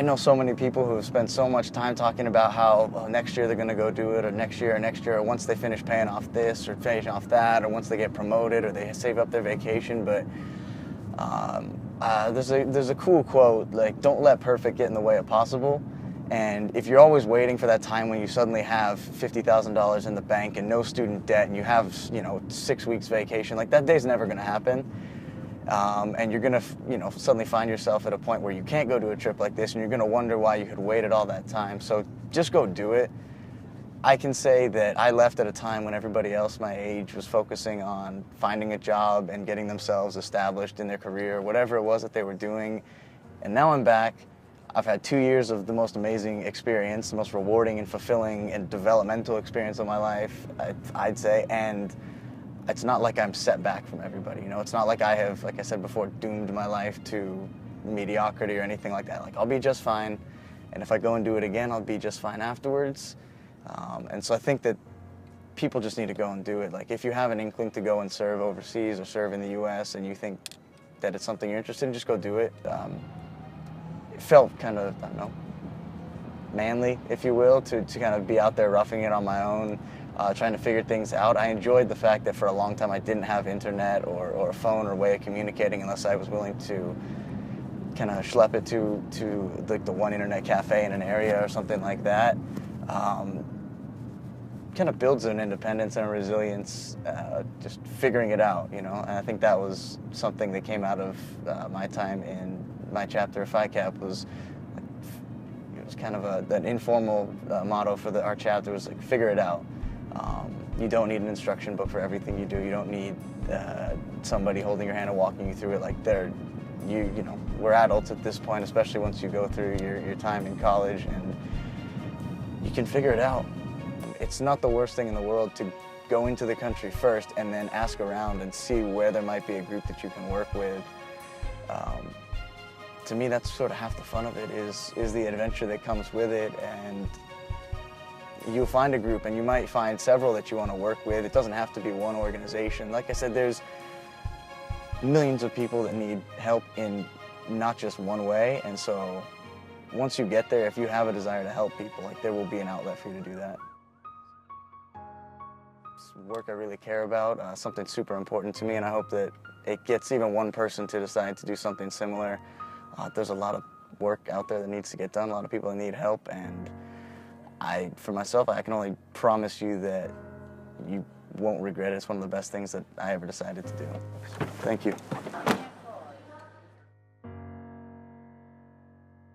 know so many people who have spent so much time talking about how next year they're going to go do it, or next year, or once they finish paying off this, or paying off that, or once they get promoted, or they save up their vacation. But there's a cool quote, like, don't let perfect get in the way of possible. And if you're always waiting for that time when you suddenly have $50,000 in the bank and no student debt, and you have 6 weeks vacation, like, that day's never going to happen. And you're going to, suddenly find yourself at a point where you can't go to a trip like this, and you're going to wonder why you had waited all that time. So just go do it. I can say that I left at a time when everybody else my age was focusing on finding a job and getting themselves established in their career, whatever it was that they were doing. And now I'm back. I've had 2 years of the most amazing experience, the most rewarding and fulfilling and developmental experience of my life, I'd say. And it's not like I'm set back from everybody. It's not like I have, like I said before, doomed my life to mediocrity or anything like that. Like, I'll be just fine. And if I go and do it again, I'll be just fine afterwards. And so I think that people just need to go and do it. Like, if you have an inkling to go and serve overseas or serve in the U.S. and you think that it's something you're interested in, just go do it. It felt kind of, I don't know, manly, if you will, to kind of be out there roughing it on my own, trying to figure things out. I enjoyed the fact that for a long time I didn't have internet or a phone or way of communicating unless I was willing to kind of schlep it to like the one internet cafe in an area or something like that. Kind of builds an independence and a resilience, just figuring it out, And I think that was something that came out of my time in my chapter of Phi Kappa. It was kind of an informal motto for our chapter was like, figure it out. You don't need an instruction book for everything you do. You don't need somebody holding your hand and walking you through it. Like, we're adults at this point, especially once you go through your time in college, and you can figure it out. It's not the worst thing in the world to go into the country first and then ask around and see where there might be a group that you can work with. To me, that's sort of half the fun of it, is the adventure that comes with it. And you'll find a group, and you might find several that you want to work with. It doesn't have to be one organization. Like I said, there's millions of people that need help in not just one way. And so once you get there, if you have a desire to help people, like, there will be an outlet for you to do that. It's work I really care about, something super important to me, and I hope that it gets even one person to decide to do something similar. There's a lot of work out there that needs to get done, a lot of people that need help, and for myself, I can only promise you that you won't regret it. It's one of the best things that I ever decided to do. Thank you.